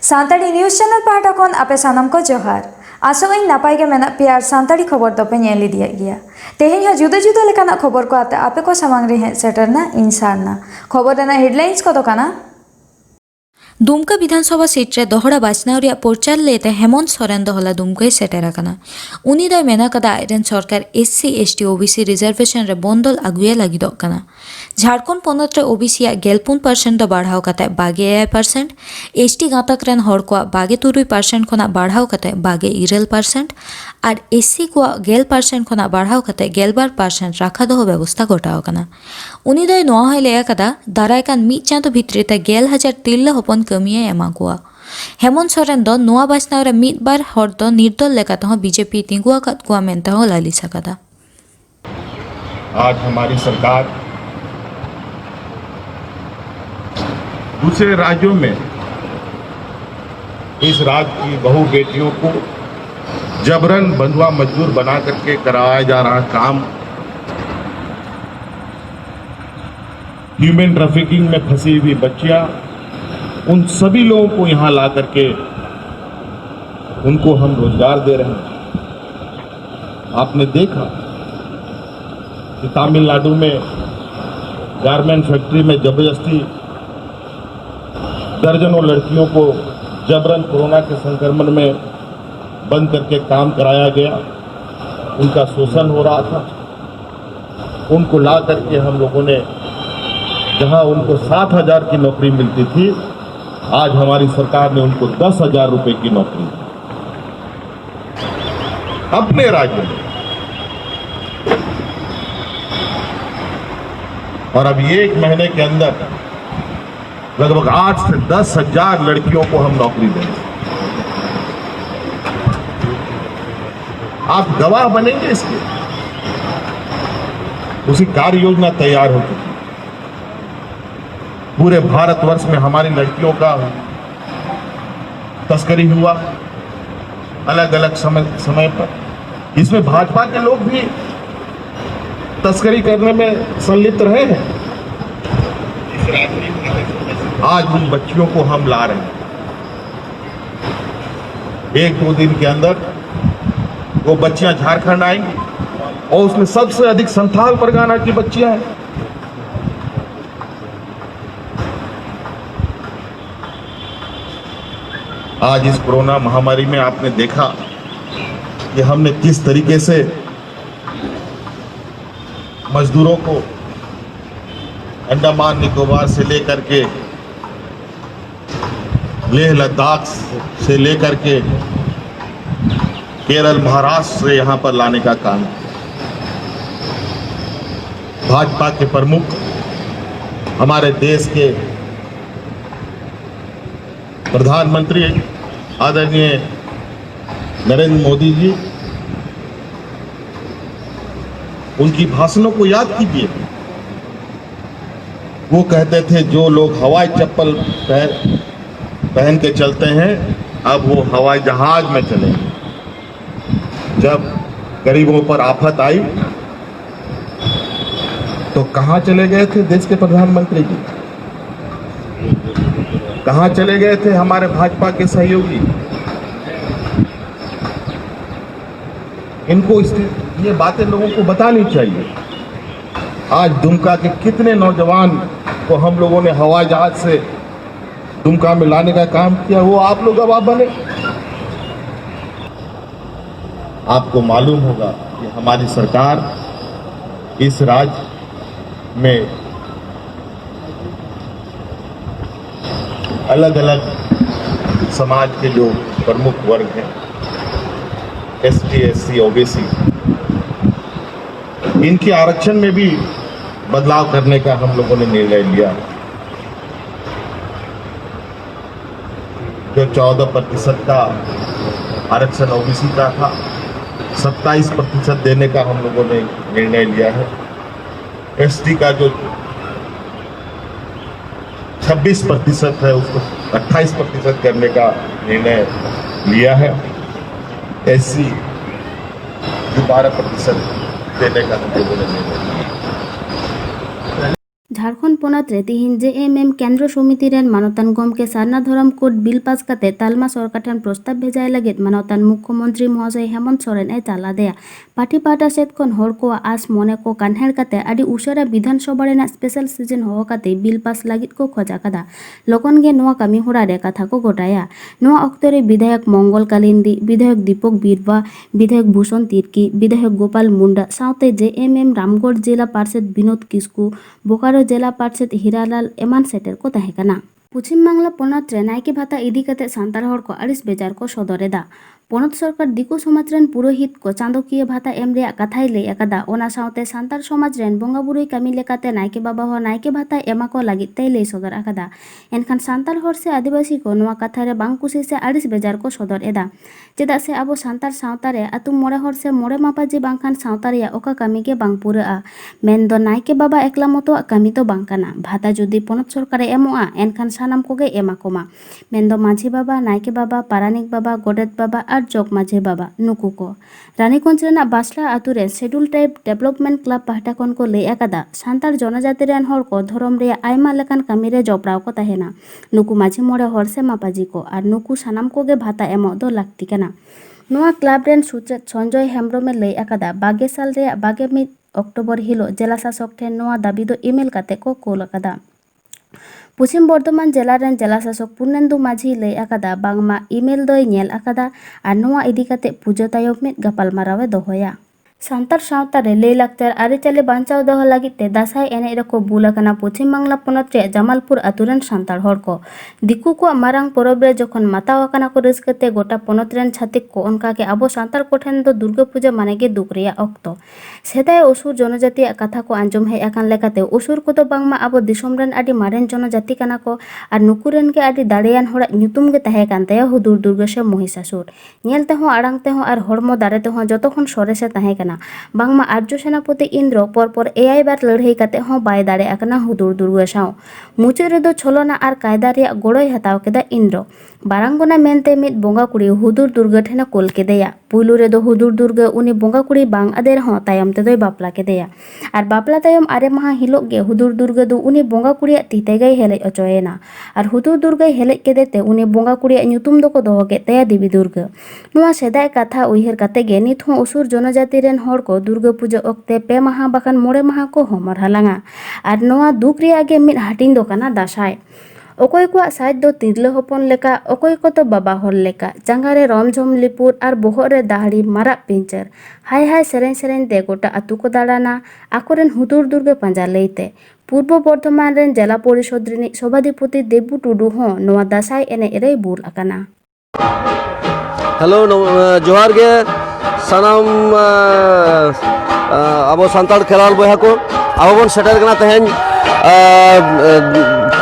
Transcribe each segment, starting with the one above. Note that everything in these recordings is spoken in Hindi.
सानताड़ी न्यूज़ चैनल पाहटा खन आपे सानाम को जोहार आसोई नापाय के मेना पे सानताड़ी खबर दोपे नेल इदिया गया तेहेन जुदा जुदा लेकाना खबर को आते आपे को सामांग रे हे सेटरना इंसारना खबर रेना हेडलाइंस को दोकाना दुमका विधानसभा सीट रे दोहरा बाचनाव रिया प्रचार लेते हेमंत सोरेन दोहला दुमका सेटेर आकाना उनी दय मेना कदा आयरन सरकार एससी एसटी ओबीसी रिजर्वेशन रे बंदल आगुए लागिदो काना झारखंड पनत रे ओबीसी 14% दो बढ़ाव कते 22% एसटी गातक रेन हर को 23% खना बढ़ाव कते 27% और एससी को 10% खना बढ़ाव कते 12% राखा दो व्यवस्था गोटाव काना उनी दय नोआ होय लेया कदा दारायकान मी चांदो भितरी ते 10,000 तिल्ले हपन कमिए एमा कुआ हेमंत सोरेन दो नोआ बाचनाव रे मिद बार हर दो निर्दल लेकाते हो बीजेपी तिंगुआ कत कुआ मेनते हो लालिसा कदा। आज हमारी सरकार दूसरे राज्यों में इस राज्य की बहू बेटियों को जबरन बंधुआ मजदूर बना करके कराया जा रहा काम, ह्यूमन ट्रैफिकिंग में फंसी हुई बच्चियां, उन सभी लोगों को यहां ला करके उनको हम रोजगार दे रहे हैं। आपने देखा कि तमिलनाडु में गारमेंट फैक्ट्री में जबरदस्ती दर्जनों लड़कियों को जबरन कोरोना के संक्रमण में बंद करके काम कराया गया, उनका शोषण हो रहा था। उनको ला करके हम लोगों ने, जहां उनको 7,000 की नौकरी मिलती थी, आज हमारी सरकार ने उनको 10,000 रुपए की नौकरी दी अपने राज्य में। और अब ये 1 महीने के अंदर लगभग 8 से 10,000 लड़कियों को हम नौकरी देंगे। आप गवाह बनेंगे इसके। उसी कार्य योजना तैयार हो चुकी। पूरे भारतवर्ष में हमारी लड़कियों का तस्करी हुआ अलग अलग समय पर। इसमें भाजपा के लोग भी तस्करी करने में संलिप्त रहे हैं। आज उन बच्चियों को हम ला रहे हैं। 1-2 दिन के अंदर वो बच्चियां झारखंड आएंगी और उसमें सबसे अधिक संथाल परगना की बच्चियां हैं। आज इस कोरोना महामारी में आपने देखा कि हमने किस तरीके से मजदूरों को अंडमान निकोबार से लेकर के लेह लद्दाख से लेकर के केरल महाराष्ट्र से यहां पर लाने का काम। भाजपा के प्रमुख हमारे देश के प्रधानमंत्री आदरणीय नरेंद्र मोदी जी, उनकी भाषणों को याद कीजिए। वो कहते थे जो लोग हवाई चप्पल पहन के चलते हैं अब वो हवाई जहाज में चलेंगे। जब गरीबों पर आफत आई तो कहां चले गए थे देश के प्रधानमंत्री जी? कहां चले गए थे हमारे भाजपा के सहयोगी? इनको ये बातें लोगों को बतानी चाहिए। आज दुमका के कितने नौजवान को हम लोगों ने हवाई जहाज से दुमका में लाने का काम किया, वो आप लोग गवाह बने। आपको मालूम होगा कि हमारी सरकार इस राज्य में अलग अलग समाज के जो प्रमुख वर्ग हैं, एसटी, एससी, ओबीसी, इनके आरक्षण में भी बदलाव करने का हम लोगों ने निर्णय लिया। जो 14% का आरक्षण ओबीसी का था, 27% देने का हम लोगों ने निर्णय लिया है। एसटी का जो 26% है उसको 28% करने का निर्णय लिया है। एससी जो 12% देने का हम लोगों ने निर्णय लिया। झारखंड पोनत रे तिहिन JMM केंद्र समिति रेन मानतान गमके सारना धरम कोड बिल पास काते तालमा सरकार ठेन प्रस्ताव भेजाय लगित मानतान मुख्यमंत्री महोदय हेमंत सोरेन ए चाला देया पार्टी पाटा सेट खन हर को आस मने को कान्हेर काते आदि उसारा विधानसभा रेना स्पेशल सीजन हो काते बिल पास लगित को खोजा कादा लोगन गे नोआ कामी होरा रे कथा को गोटाया नोआ अक्ते रे विधायक मंगल कालिंदी विधायक दीपक बिरवा विधायक भूषण तिर्की विधायक गोपाल मुंडा साउते JMM रामगढ़ जिला पार्षद विनोद किस्कू बोकारो जिला पार्षद हीरालाल एमान सेटर को तहेकना पश्चिम बांगला पोनत रे नायके भाता इदी काते सांतार हर को आड़िस बेजार को सदरेदा पोनत सरकार दिकु समाज रेन पुरोहित को चांदोकिया भाता एम रेया कथाय लई अकादा ओना साउते सांतार समाज रेन बोंगा बुरुई कामी लेकाते नायके बाबा हो नायके भाता एमा को लागित तै लई सदर अकादा एनखान सांतार हर से आदिवासी को नोआ कथा रे बांग कुसी से आड़िस बेजार को सदर एदा चेदा से आबो सांतार सावता रे आतु मोड़े हर से मोड़े मापाजी बांखान सावता रे ओका कामी के बांग पुराआ मेन दो नायके बाबा एकला मतो कामी तो बांग काना भाता जुदी पोनत सरकार एमोआ एनखान सानाम कोगे एमा कोमा मेन दो माझी बाबा नायके बाबा पारानिक बाबा गोडेत बाबा और जग माझे बाबा नुकु को रानीगंज रेना बासला आतु रे शेड्यूल ट्राइब डेवलपमेंट क्लब पाहटा खन को लई अकादा सांतार जनजाति रेन हर को धरम रे आयमा लेकान कामी रे जपड़ाव को तहेना नुकु माझी मोड़े हर से मापाजी को और नुकु सानाम कोगे भाता एमो दो लाक्ति काना नोआ क्लब रेन सुचेत संजय हेम्ब्रमे लई अकादा 22 साल रे 21 अक्टोबर हिलो जिला शासक ठेन नोआ दाबी दो ईमेल काते को कोल अकादा पश्चिम बर्धमान जिला रेन जिला शासक पूर्णेंदु माझी लई अकादा बांगमा ईमेल दोय नेल अकादा आर नोआ इदी काते पूजा तायम मिद गपाल मारावे दोहोया सांतार सावता रे लई लाक्चर आरिचाली बांचाव दोहो लागित ते दासाई एनेज रको बुल अकाना पश्चिम बांगला पोनत रे जमालपुर आतुरेन सांतार हर को दिकु को मारांग परब रे जखन माताव अकाना को रस्कते गोटा पोनत रेन छातिक को उनका के आबो सांतार कोठेन दो दुर्गा पूजा माने गे दुख रेया अक्तो सेदाय असुर जनजाति कथा को आंजम हे अकान लेकाते असुर को तो बांगमा आबो दिसोम रेन आदि मारेन जनजाति काना को आर नुकुरेन के आदि दाड़ेयान होड़ा ᱧᱩᱛᱩᱢ गे ताहे कान तया हुदुर दुर्गा से महिषासुर नेल ते हो आड़ांग ते हो आर हड़मो दारे ते हो जतो खन सरेसे ताहे काना बांगमा आर्य सेनापति इंद्र परपर एआई बार लड़ाई काते हो बाय दाड़े अकना हुदुर दुर्गा साव मुचाद रे दो छलना आर कायदा रे गड़ोय हताव केदा इंद्र बारांगना मेनते मिद बोंगा कुड़ी हुदुर दुर्गा ठेना कोल केदेया पुलु रे दो हुदुर दुर्गा उनी बोंगा कुड़ी बांग आदेर हो तायम ते दोय बापला केदेया आर बापला तायम आरे महा हिलोग गे हुदुर दुर्गा दो उनी बोंगा कुड़ी तीते गई हेले अचोयना आर हुदुर दुर्गा हेले केदेते उनी बोंगा कुड़ी ᱧᱩᱛᱩᱢ दो को दोहो के तया देवी दुर्गा नोआ सेदाय कथा उयहर काते गे नित हो असुर जनजाति रेन हर को दुर्गा पूजा ओक्ते पे माहा बाखान मोड़े माहा को हमर हालांगा आर नोआ दुख रिया गे मिद हाटिंग दो काना दासाय ओकोय को साइड दो तिरले हपन लेका ओकोय को तो बाबा हर लेका जांगारे रमझम लिपुर आर बोहर रे दाहड़ी मारा पिंचर हाय हाय सेरेन सेरेन ते गोटा आतु को दाड़ाना आकोरेन हुदुर दुर्गा पांजा लेते पूर्व बर्धमान रेन जिला परिषद रिनी सभाधिपति देबू टुडू हो नोआ दासाय एने एरे बुल अकाना हेलो जोहार गे सनाम अब सानताड़ खेलाल बहा को अब बन सेटर कना तहेन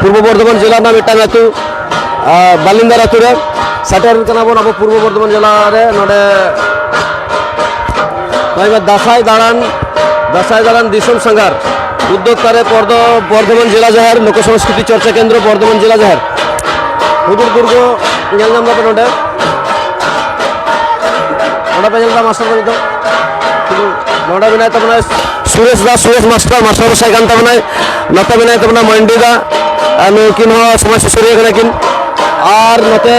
पूर्व बर्धमान जिला ना मिटांग आतु बालिंदार आतु रे सेटर कना बन अब पूर्व बर्धमान जिला रे नोडे नय दासाय दाड़ान दिसम संगार उद्योगकारे बर्धमान जिला जहर लोक संस्कृति चर्चा केंद्र बर्धमान जिला जहर हुदुर दुर्गो नेल नाम दापे नोडे नोडा पे जेलता मास्टर दो नोडा बिना तबना सुरेश मास्टर मसाई गान तबना नता बिना तबना मंडी दा नुकिन हो समाज सुसुरिया कना किन और नते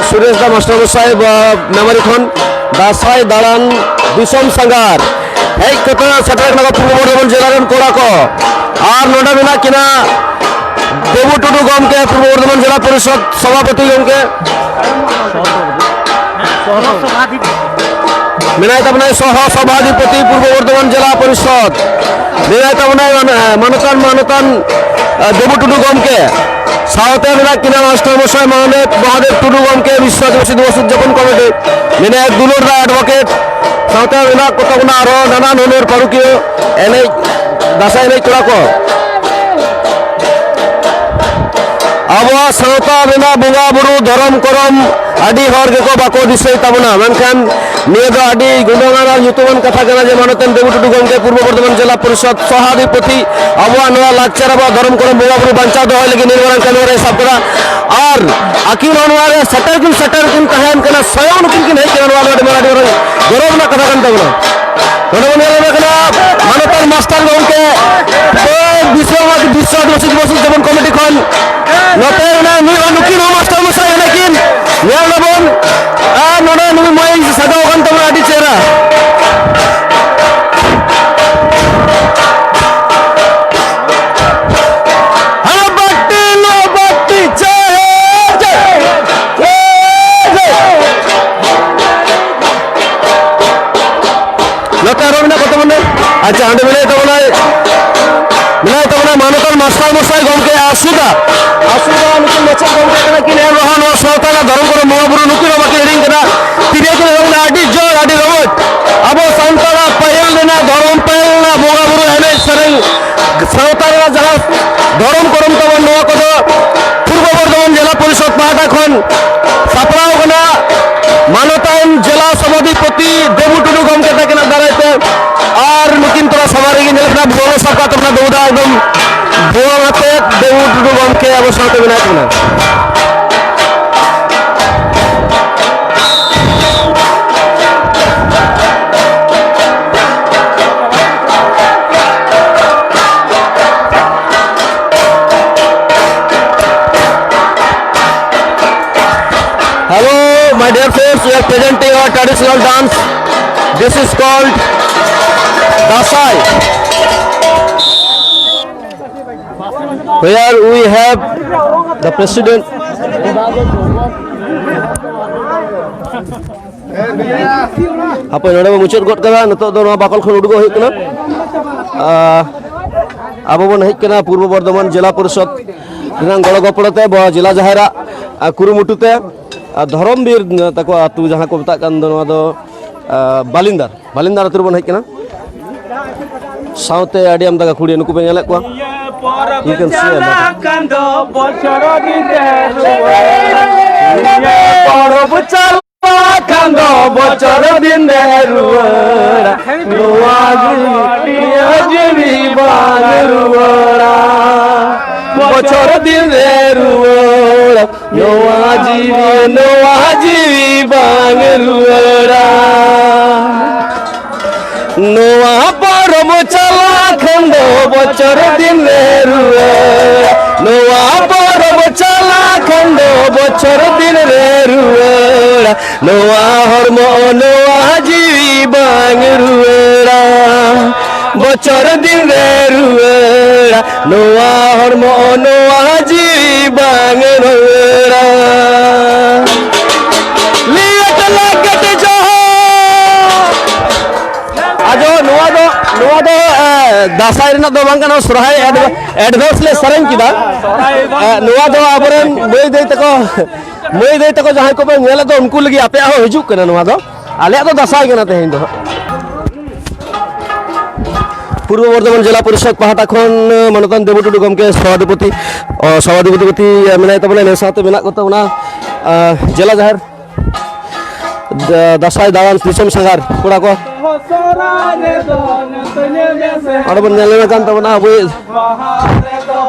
सुरेश दा मास्टर मसाई मेमोरी खन दासाई दाड़ान दिसम संगार हेक कतो सेटर कना पूर्व बर्धमान जिला रेन कोड़ा को और नोडा बिना किना देबू टुडू गमके पूर्व बर्धमान जिला परिषद सभापति गमके मिनाय तबना सह सभाधिपति पूर्व बर्धमान जिला परिषद मिनाय तबना मानतान देबू टुडू गमके सावते मिना किना मास्टर मशाई महादेव टुडू गमके विश्व आदिवासी दिवस उद्यापन कमिटी मिनाय दुलुर दा एडवोकेट सावते मिना कतगुना आरो नाना नोनर पारुकियो एने दासाय एने कोड़ा को आबो सावता बिना बोंगा बुरु धरम करम आदि हर गेको बाको दिसै ताबना मेनखान निये दो आदि गुंडगाना युतुमन कथा कना जे मानतन देबू टुडू गमके पूर्व बर्धमान जिला परिषद सभाधिपति आबो नवा लाक्चर आबो धरम करम बोंगा बुरु बांचा दोय लगी निर्माण करने रे सब करा और आकिन अनवारे सटर किन तहन कना स्वयं किन नहीं कना वाला माराडी गरम ना कथा कन ताबना गरम ने कना मानतान मास्टर गमके विश्व आदिवासी दिवस जेबन कमिटी खन नोते नुकिन मास्टर मसाई लेकिन नेलबन नोना नुई मय सगाव खन तमन आदि चेहरा अच्छा हाँ मिले मानतान मास्टर मसाई गमके आसुदा नुकिन मचक गमके किन रहा सावता धर्म को बंगा बुरु नुकिन बाकी हिड़ी तिरे को आदि जोर आदि रमज अब सानताड़ा पहल देना धर्म पहल ना बंगा बुरु एने सेरें सावता जहाँ धर्म करम तबन नवा को पूर्व बर्धमान जिला परिषद पाहटा खन सापड़ाव कना मानतान जिला सभापति देबू टुडू गमके तकिन दारायते और नुकिन तोरा सवारी की नेलकना बोलो सबका तोरा दौड़ा एकदम बोल आते देबू टुडू गमके अब साथे बिना कना Hello, my dear friends, we are presenting our traditional dance. This is called Dasai. Here we have the president. Apa yang ada muncul got kena, nanti tu nama bakal khun udugo hit kena. Apa pun hit kena Purba Bardhaman Jila Parishad dengan golo gopolate bahwa Jila Jahera kurumutute Dharmveer तक आतु जहाँ को बता बालिंदार आतु बन हेकना साउते आडियम तक खुड़ी नुकु पे नेले को you can see बचर दिन नवा जीवी बांगरुरा नवा परब चला खंडो बचर दिन नवा परब चला खंडो बचर दिन नवा हरम नवा जीवी बांगरुरा बचर दिन नवा हरम नवा जीवी बांगरुरा दासाई दो बांगना सोराय एडवांस ले सरन किदा नवा दो आबरन मई दे तको जहां को पे नेला दो उनको लगी आपे हो हिजु कना नवा दो आले दो दासाई कना तेहिन दो पूर्व बर्धमान जिला परिषद पाहटा खन मानतान देबू टुडू गमके सभापति मेनाय तबले ने साथे मेना को तबना जिला जाहिर दासाई दावान दिसम संगार कोड़ा को और बन नेले में कान तबना अब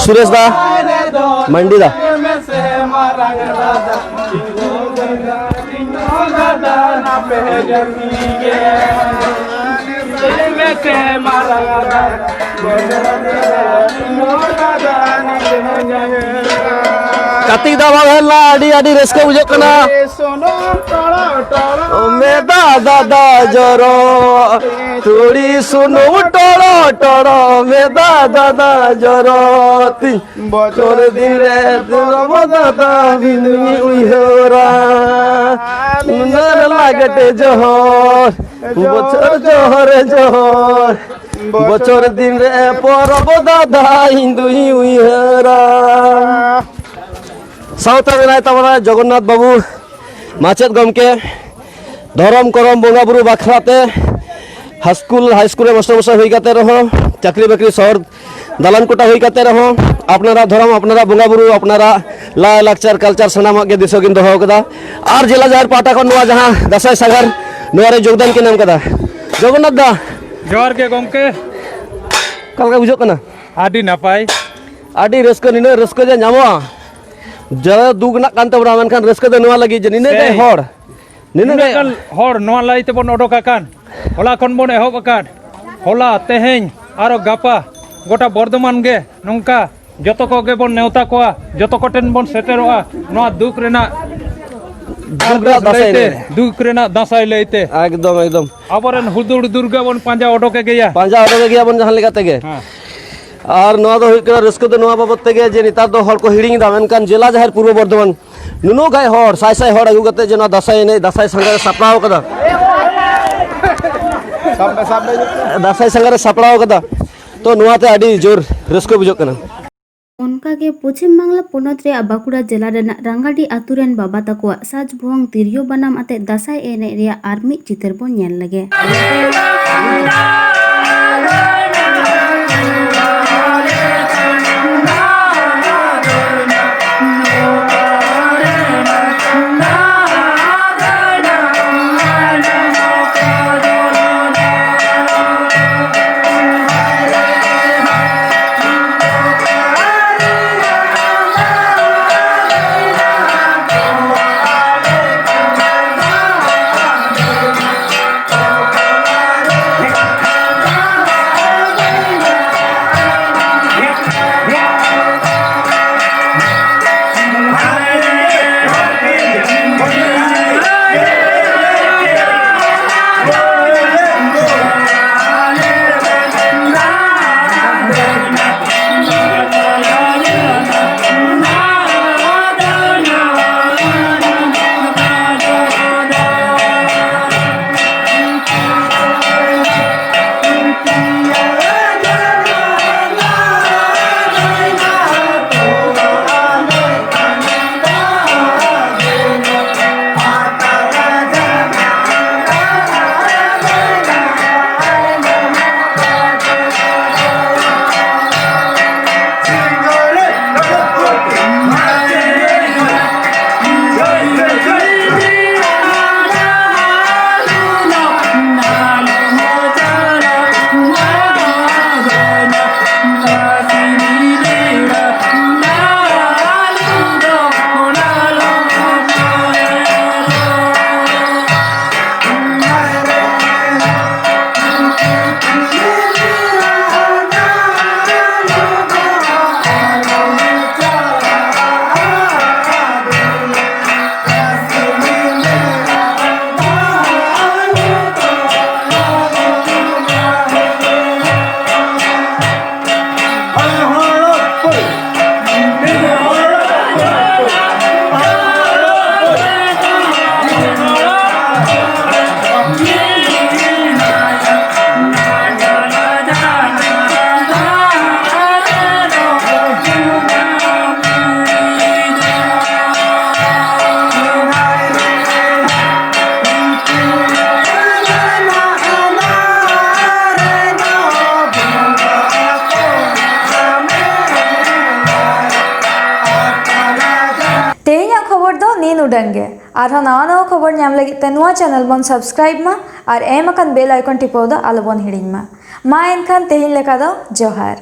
सुरेश दा मंडी दा कति दबा हेला आडी आडी रेस्के बुझे कना मे दादा जरो थोड़ी सुनो टोड़ो टोड़ो मे दादा जरो ती बचर दिरे दुरम दादा बिनुई उइहोरा नर लागटे जोहर बचर जोहर जोहर बचर दिन रे परब दादा हिंदुई उइहोरा सावता मेनाय तबना जगन्नाथ बाबू माचेद गमके धरम करम बंगा बुरु बाखराते हाई स्कूल मास्टर मशाई हुई काते रहो चाकरी बाकरी शहर दालान कोटा हुई काते रहो अपनारा धरम अपनारा बंगा बुरु अपनारा लाय लाकचार कल्चर सनामा के दिशो किन दोहो कदा आर जिला जाहिर पाटा खन नवा जहां दासाई सागर नवा रे योगदान के नाम कदा जगन्नाथ दा जोर के गमके कलका बुझो कना आदि नापाय आदि रस्क निने रस्क जे नामो जरा दुग ना कान तबरा मेनखान रस्क दे नवा लगी जे निने गए हर नोआ लाई तेबन ओडोक आकान होला खन बन एहब आकान होला तेहेñ आरो गापा गोटा बर्धमान गे नोंका जतो को गे बोन नेवता कोआ जतो कोटेन बोन सेटेरोआ नोआ दुख रेना दुख रेना दासाई लेते एकदम एकदम आबरेन हुदुड़ दुर्गा बोन पांजा ओडोके गया पांजा ओडोके गया बन जहां लेका तेगे और नोआ दो हुई करा रस्को दो नोआ बाबत तेगे जे नेतार दो हर को हिडिंग दा मेनकान जिला जहर पूर्व बर्धमान नुनु गाय हर साय साय हर अगु गते जना दासाई ने दासाई संगे सपड़ाव कदा दासाई संगे सपड़ाव कदा तो नोआते आडी जोर रस्को बुझो कना उनकागे पश्चिम बांगला पोनत रे बाकुड़ा जिला रेना रंगाडी आतुरेन बाबा तकुआ साज भुवंग तिरियो बनाम आते दासाई एने रिया आर्मी चितर बन नेल लगे उडंगे और नवा नवा खबर नाम लगित नुआ चैनल बन सब्सक्राइब मा और एम अकन बेल आइकन टिपाव दो आलो बन हिडिंग मा एनखान तेहिन लेका दो जोहार।